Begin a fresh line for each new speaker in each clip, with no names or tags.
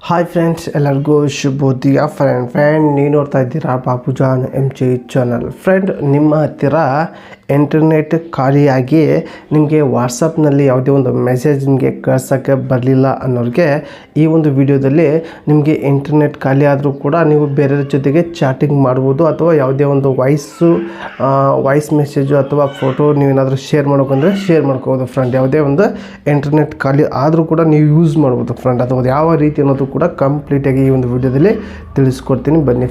Hi friends, ಎಲ್ಲರಿಗೂ ಶುಭೋದಯ. Friend ನೀವು ನೋಡ್ತಾ ಇದ್ದೀರಾ ಬಾಬುಜಾನ್ MJ ಚಾನಲ್. ಫ್ರೆಂಡ್, ನಿಮ್ಮ ಹತ್ತಿರ ಇಂಟರ್ನೆಟ್ ಖಾಲಿಯಾಗಿ ನಿಮಗೆ ವಾಟ್ಸಪ್ನಲ್ಲಿ ಯಾವುದೇ ಒಂದು ಮೆಸೇಜ್ ನಿಮಗೆ ಕಳ್ಸೋಕ್ಕೆ ಬರಲಿಲ್ಲ ಅನ್ನೋರಿಗೆ ಈ ಒಂದು ವಿಡಿಯೋದಲ್ಲಿ ನಿಮಗೆ ಇಂಟರ್ನೆಟ್ ಖಾಲಿ ಆದರೂ ಕೂಡ ನೀವು ಬೇರೆಯವ್ರ ಜೊತೆಗೆ ಚಾಟಿಂಗ್ ಮಾಡ್ಬೋದು, ಅಥವಾ ಯಾವುದೇ ಒಂದು ವಾಯ್ಸ್ ಮೆಸೇಜು ಅಥವಾ ಫೋಟೋ ನೀವೇನಾದರೂ ಶೇರ್ ಮಾಡ್ಬೇಕಂದ್ರೆ ಶೇರ್ ಮಾಡ್ಕೋಬೋದು. ಫ್ರೆಂಡ್, ಯಾವುದೇ ಒಂದು ಇಂಟರ್ನೆಟ್ ಖಾಲಿ ಆದರೂ ಕೂಡ ನೀವು ಯೂಸ್ ಮಾಡ್ಬೋದು. ಫ್ರೆಂಡ್, ಅದು ಯಾವ ರೀತಿ ಅನ್ನೋದು ಕೂಡ ಕಂಪ್ಲೀಟಾಗಿ ಈ ಒಂದು ವಿಡಿಯೋದಲ್ಲಿ ತಿಳಿಸ್ಕೊಡ್ತೀನಿ. ಬನ್ನಿ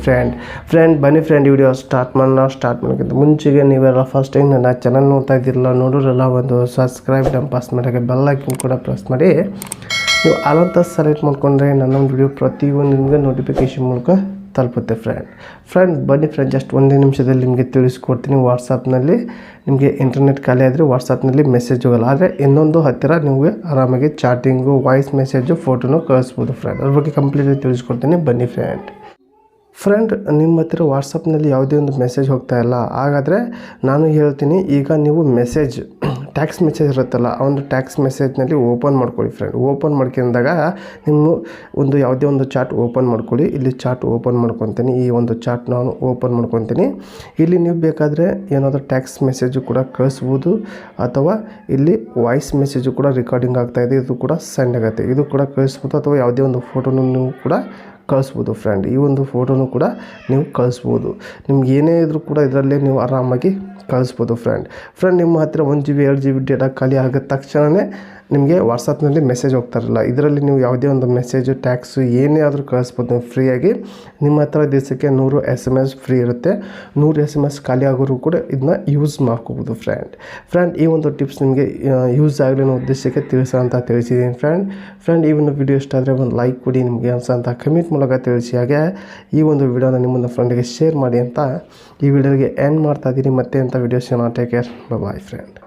ಫ್ರೆಂಡ್ ವಿಡಿಯೋ ಸ್ಟಾರ್ಟ್ ಮಾಡೋಕ್ಕಿಂತ ಮುಂಚೆಗೆ ನೀವೆಲ್ಲ ಫಸ್ಟ್ ಟೈಮ್ ನನ್ನ ಚಾನಲ್ ನೋಡ್ತಾ ಇದ್ದಿರಲ್ಲ, ನೋಡೋರೆಲ್ಲ ಒಂದು ಸಬ್ಸ್ಕ್ರೈಬ್ ಪ್ರೆಸ್ ಮಾಡಿ, ಬೆಲ್ ಐಕನ್ ಕೂಡ ಪ್ರೆಸ್ ಮಾಡಿ ನೀವು ಅಲಂತ ಸೆಲೆಕ್ಟ್ ಮಾಡಿಕೊಂಡ್ರೆ ನನ್ನ ವಿಡಿಯೋ ಪ್ರತಿಯೊಂದು ನಿಮಗೆ ನೋಟಿಫಿಕೇಷನ್ ಮೂಲಕ ತಲುಪುತ್ತೆ. ಫ್ರೆಂಡ್ ಬನ್ನಿ ಜಸ್ಟ್ ಒಂದೇ ನಿಮಿಷದಲ್ಲಿ ನಿಮಗೆ ತಿಳಿಸ್ಕೊಡ್ತೀನಿ. ವಾಟ್ಸಪ್ನಲ್ಲಿ ನಿಮಗೆ ಇಂಟರ್ನೆಟ್ ಖಾಲಿ ಆದರೆ ವಾಟ್ಸಪ್ನಲ್ಲಿ ಮೆಸೇಜ್ ಹೋಗಲ್ಲ, ಆದರೆ ಇನ್ನೊಂದು ಹತ್ತಿರ ನಿಮಗೆ ಆರಾಮಾಗಿ ಚಾಟಿಂಗು, ವಾಯ್ಸ್ ಮೆಸೇಜು, ಫೋಟೋನು ಕಳಿಸ್ಬೋದು. ಫ್ರೆಂಡ್, ಅದ್ರ ಬಗ್ಗೆ ಕಂಪ್ಲೀಟಾಗಿ ತಿಳಿಸ್ಕೊಡ್ತೀನಿ. ಬನ್ನಿ ಫ್ರೆಂಡ್, ನಿಮ್ಮ ಹತ್ತಿರ ವಾಟ್ಸಪ್ನಲ್ಲಿ ಯಾವುದೇ ಒಂದು ಮೆಸೇಜ್ ಹೋಗ್ತಾ ಇಲ್ಲ, ಹಾಗಾದರೆ ನಾನು ಹೇಳ್ತೀನಿ, ಈಗ ನೀವು ಟ್ಯಾಕ್ಸ್ ಮೆಸೇಜ್ ಇರುತ್ತಲ್ಲ, ಆ ಒಂದು ಟ್ಯಾಕ್ಸ್ ಮೆಸೇಜ್ನಲ್ಲಿ ಓಪನ್ ಮಾಡ್ಕೊಳ್ಳಿ. ಫ್ರೆಂಡ್, ಓಪನ್ ಮಾಡ್ಕೊಂಡಾಗ ನಿಮ್ಮ ಯಾವುದೇ ಒಂದು ಚಾಟ್ ಓಪನ್ ಮಾಡ್ಕೊಳ್ಳಿ. ಇಲ್ಲಿ ಚಾಟ್ ಓಪನ್ ಮಾಡ್ಕೊತೀನಿ, ಈ ಒಂದು ಚಾಟ್ ನಾನು ಓಪನ್ ಮಾಡ್ಕೊತೀನಿ. ಇಲ್ಲಿ ನೀವು ಬೇಕಾದರೆ ಏನಾದರೂ ಟ್ಯಾಕ್ಸ್ ಮೆಸೇಜು ಕೂಡ ಕಳಿಸ್ಬೋದು, ಅಥವಾ ಇಲ್ಲಿ ವಾಯ್ಸ್ ಮೆಸೇಜು ಕೂಡ ರೆಕಾರ್ಡಿಂಗ್ ಆಗ್ತಾಯಿದೆ, ಇದು ಕೂಡ ಸೆಂಡ್ ಆಗುತ್ತೆ, ಇದು ಕೂಡ ಕಳಿಸ್ಬೋದು, ಅಥವಾ ಯಾವುದೇ ಒಂದು ಫೋಟೋನು ನೀವು ಕೂಡ ಕಳಿಸ್ಬೋದು. ಫ್ರೆಂಡ್, ಈ ಒಂದು ಫೋಟೋನು ಕೂಡ ನೀವು ಕಳಿಸ್ಬೋದು. ನಿಮ್ಗೆ ಏನೇ ಇದ್ರೂ ಕೂಡ ಇದರಲ್ಲೇ ನೀವು ಆರಾಮಾಗಿ ಕಳಿಸ್ಬೋದು. ಫ್ರೆಂಡ್, ನಿಮ್ಮ ಹತ್ತಿರ 1 GB 2 GB ಡೇಟಾ ಖಾಲಿ ಆಗಿದ ತಕ್ಷಣವೇ ನಿಮಗೆ ವಾಟ್ಸಪ್ನಲ್ಲಿ ಮೆಸೇಜ್ ಹೋಗ್ತಾರಲ್ಲ, ಇದರಲ್ಲಿ ನೀವು ಯಾವುದೇ ಒಂದು ಮೆಸೇಜು, ಟ್ಯಾಕ್ಸು ಏನೇ ಆದರೂ ಕಳಿಸ್ಬೋದು ನೀವು ಫ್ರೀಯಾಗಿ. ನಿಮ್ಮ ಹತ್ರ ದಿವಸಕ್ಕೆ 100 SMS ಫ್ರೀ ಇರುತ್ತೆ. 100 SMS ಖಾಲಿ ಆಗೋರು ಕೂಡ ಇದನ್ನ ಯೂಸ್ ಮಾಡ್ಕೋಬೋದು. ಫ್ರೆಂಡ್, ಈ ಒಂದು ಟಿಪ್ಸ್ ನಿಮಗೆ ಯೂಸ್ ಆಗಲಿ ಅನ್ನೋ ಉದ್ದೇಶಕ್ಕೆ ತಿಳಿಸಿದ್ದೀನಿ. ಫ್ರೆಂಡ್, ಈ ಒಂದು ವಿಡಿಯೋ ಇಷ್ಟ ಆದರೆ ಒಂದು ಲೈಕ್ ಕೊಡಿ, ನಿಮಗೆ ಅನ್ಸಂತ ಕಮೆಂಟ್ ಮೂಲಕ ತಿಳಿಸಿ. ಹಾಗೆ ಈ ಒಂದು ವಿಡಿಯೋನ ನಿಮ್ಮನ್ನು ಫ್ರೆಂಡಿಗೆ ಶೇರ್ ಮಾಡಿ ಅಂತ ಈ ವಿಡಿಯೋಗೆ ಎಂಡ್ ಮಾಡ್ತಾ ಇದ್ದೀನಿ. ಮತ್ತೆ ಅಂತ videos take care, boy friend.